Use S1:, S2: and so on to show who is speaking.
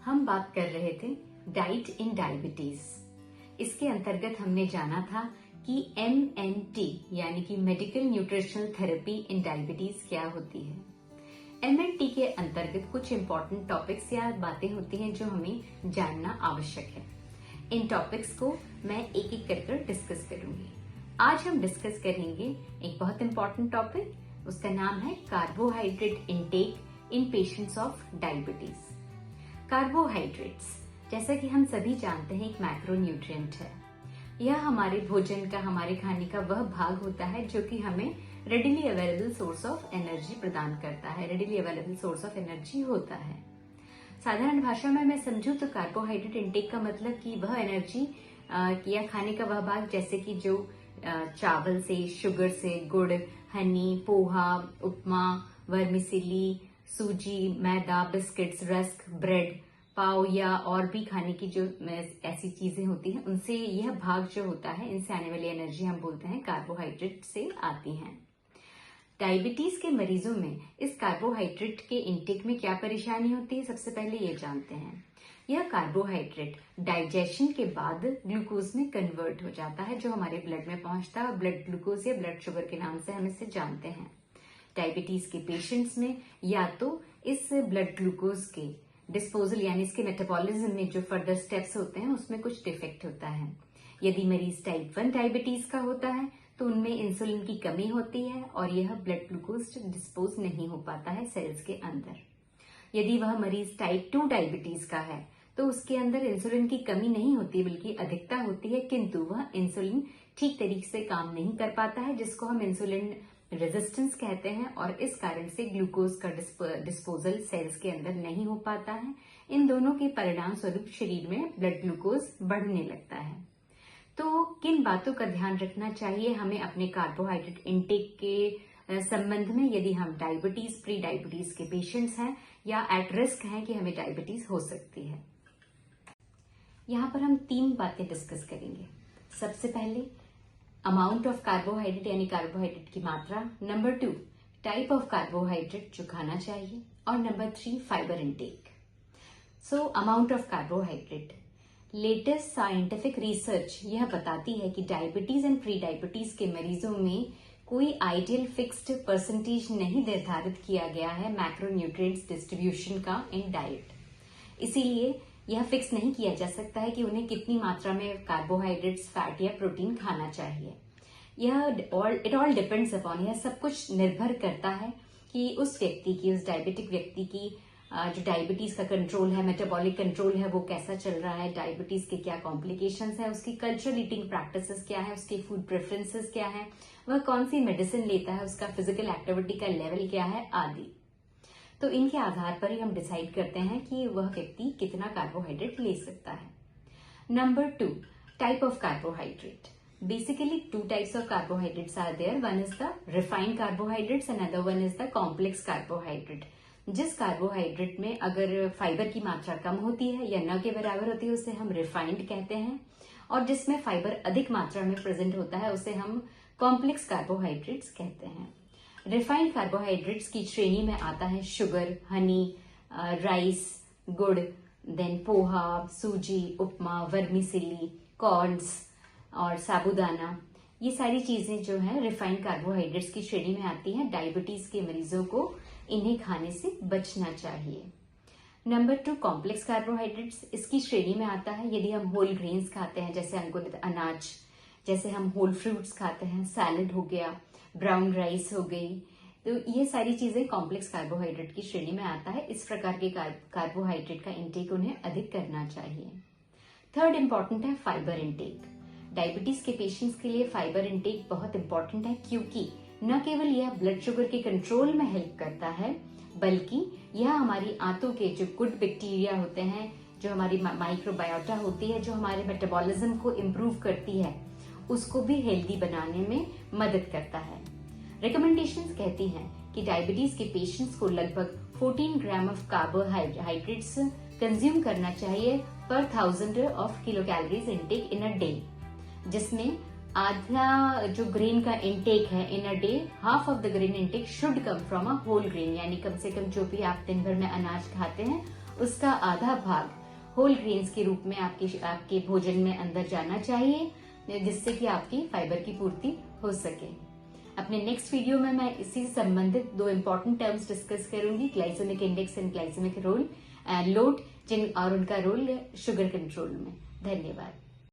S1: हम बात कर रहे थे डाइट इन डायबिटीज। इसके अंतर्गत हमने जाना था कि MNT यानी कि medical nutritional therapy in diabetes क्या होती है। MNT के अंतर्गत कुछ इम्पोर्टेंट टॉपिक्स या बातें होती हैं जो हमें जानना आवश्यक है। इन टॉपिक्स को मैं एक एक कर डिस्कस करूंगी। आज हम डिस्कस करेंगे एक बहुत इम्पोर्टेंट टॉपिक, उसका नाम है carbohydrate intake in patients of diabetes. Carbohydrates, जैसा कि हम सभी जानते हैं, एक मैक्रोन्यूट्रिएंट है। यह हमारे भोजन का, हमारे खाने का वह भाग होता है जो कि हमें readily available source of energy प्रदान करता है, readily available source of energy होता है। साधारण भाषा में मैं समझूं तो कार्बोहाइड्रेट इनटेक का मतलब कि वह एनर्जी या खाने का वह भाग, जैसे कि जो चावल से, शुगर से, गुड़, हनी, पोहा, उपमा, वर्मिसेली, सूजी, मैदा, बिस्किट्स, रस्क, ब्रेड, पाव या और भी खाने की जो ऐसी चीजें होती हैं, उनसे यह भाग जो होता है, इनसे आने वाली एनर्जी हम बोलते हैं कार्बोहाइड्रेट से आती हैं। डायबिटीज के मरीजों में इस कार्बोहाइड्रेट के इंटेक में क्या परेशानी होती है, सबसे पहले ये जानते हैं। यह कार्बोहाइड्रेट डाइजेशन के बाद ग्लूकोज में कन्वर्ट हो जाता है, जो हमारे ब्लड में पहुंचता है और ब्लड ग्लूकोज या ब्लड शुगर के नाम से हम इसे जानते हैं। डायबिटीज के पेशेंट्स में या तो इस ब्लड ग्लूकोज के डिस्पोजल यानी इसके मेटाबॉलिज्म में जो फर्दर स्टेप्स होते हैं उसमें कुछ डिफेक्ट होता है। यदि मरीज टाइप 1 डायबिटीज का होता है तो उनमें इंसुलिन की कमी होती है और यह ब्लड ग्लूकोज डिस्पोज नहीं हो पाता है सेल्स के अंदर। यदि वह मरीज टाइप 2 डायबिटीज का है तो उसके अंदर इंसुलिन की कमी नहीं होती बल्कि अधिकता होती है, किंतु वह इंसुलिन ठीक तरीके से काम नहीं कर पाता है, जिसको हम इंसुलिन रेजिस्टेंस कहते हैं, और इस कारण से ग्लूकोज का डिस्पोजल सेल्स के अंदर नहीं हो पाता है। इन दोनों के परिणाम स्वरूप शरीर में ब्लड ग्लूकोज बढ़ने लगता है। तो किन बातों का ध्यान रखना चाहिए हमें अपने कार्बोहाइड्रेट इनटेक के संबंध में, यदि हम डायबिटीज, प्री डायबिटीज के पेशेंट्स हैं या एट रिस्क हैं कि हमें डायबिटीज हो सकती है। यहाँ पर हम 3 बातें डिस्कस करेंगे। सबसे पहले अमाउंट ऑफ कार्बोहाइड्रेट यानी कार्बोहाइड्रेट की मात्रा, नंबर 2 टाइप ऑफ कार्बोहाइड्रेट जो खाना चाहिए, और number 3 fibre intake. So amount of carbohydrate, latest scientific research यह बताती है कि डायबिटीज एंड प्री डायबिटीज के मरीजों में कोई आइडियल फिक्स्ड परसेंटेज नहीं निर्धारित किया गया है मैक्रोन्यूट्रिएंट्स डिस्ट्रीब्यूशन का इन डाइट। इसीलिए यह फिक्स नहीं किया जा सकता है कि उन्हें कितनी मात्रा में कार्बोहाइड्रेट्स, फैट या प्रोटीन खाना चाहिए। इट ऑल डिपेंड्स अपॉन, यह सब कुछ निर्भर करता है कि उस व्यक्ति की, उस डायबिटिक व्यक्ति की जो डायबिटीज का कंट्रोल है, मेटाबॉलिक कंट्रोल है, वो कैसा चल रहा है, डायबिटीज के क्या कॉम्प्लिकेशंस है, उसकी कल्चरल ईटिंग प्रैक्टिसेस क्या है, उसके फूड प्रेफरेंसेस क्या है, वह कौन सी मेडिसिन लेता है, उसका फिजिकल एक्टिविटी का लेवल क्या है आदि। तो इनके आधार पर ही हम डिसाइड करते हैं कि वह व्यक्ति कितना कार्बोहाइड्रेट ले सकता है। Number 2 type of carbohydrate. Basically 2 types of carbohydrates are there. One is the refined carbohydrates and another one is the complex carbohydrate. जिस कार्बोहाइड्रेट में अगर फाइबर की मात्रा कम होती है या न के बराबर होती है उसे हम रिफाइंड कहते हैं, और जिसमें फाइबर अधिक मात्रा में प्रेजेंट होता है उसे हम कॉम्प्लेक्स कार्बोहाइड्रेट्स कहते हैं। रिफाइंड कार्बोहाइड्रेट्स की श्रेणी में आता है शुगर, हनी, राइस, गुड़, देन पोहा, सूजी, उपमा, वर्मिसेली, कॉर्न्स और साबूदाना। ये सारी चीजें जो है रिफाइंड कार्बोहाइड्रेट्स की श्रेणी में आती हैं। डायबिटीज के मरीजों को इन्हें खाने से बचना चाहिए। नंबर 2 कॉम्प्लेक्स कार्बोहाइड्रेट्स, इसकी श्रेणी में आता है यदि हम होल ग्रेन्स खाते हैं, जैसे अंकुरित अनाज, जैसे हम होल फ्रूट्स खाते हैं, सैलड हो गया, ब्राउन राइस हो गई, तो ये सारी चीजें कॉम्प्लेक्स कार्बोहाइड्रेट की श्रेणी में आता है। इस प्रकार के कार्बोहाइड्रेट का इंटेक उन्हें अधिक करना चाहिए। थर्ड इंपॉर्टेंट है फाइबर इंटेक। डायबिटीज के पेशेंट्स के लिए फाइबर इंटेक बहुत इंपॉर्टेंट है, क्योंकि न केवल यह ब्लड शुगर के कंट्रोल में हेल्प करता है, बल्कि यह हमारी आंतों के जो गुड बैक्टीरिया होते हैं, जो हमारी माइक्रोबायोटा होती है, जो हमारे मेटाबॉलिज्म को इम्प्रूव करती है, उसको भी हेल्दी बनाने में मदद करता है। रिकमेंडेशंस कहती हैं कि डायबिटीज के पेशेंट्स को लगभग 14 ग्राम ऑफ कार्बोहाइड्रेट्स कंज्यूम करना चाहिए पर 1000 of kilo calories intake in a day, जिसमें आधा जो ग्रेन का इंटेक है in a day, half of the grain intake should come from a whole grain, यानी कम से कम जो भी आप दिन भर में अनाज खाते हैं उसका आधा भाग होल ग्रेन्स के रूप में आपके भोजन में अंदर जाना चाहिए, जिससे कि आपकी फाइबर की पूर्ति हो सके। अपने नेक्स्ट वीडियो में मैं इसी से संबंधित 2 इंपॉर्टेंट टर्म्स डिस्कस करूंगी, glycaemic index and glycaemic load और उनका रोल शुगर कंट्रोल में। धन्यवाद।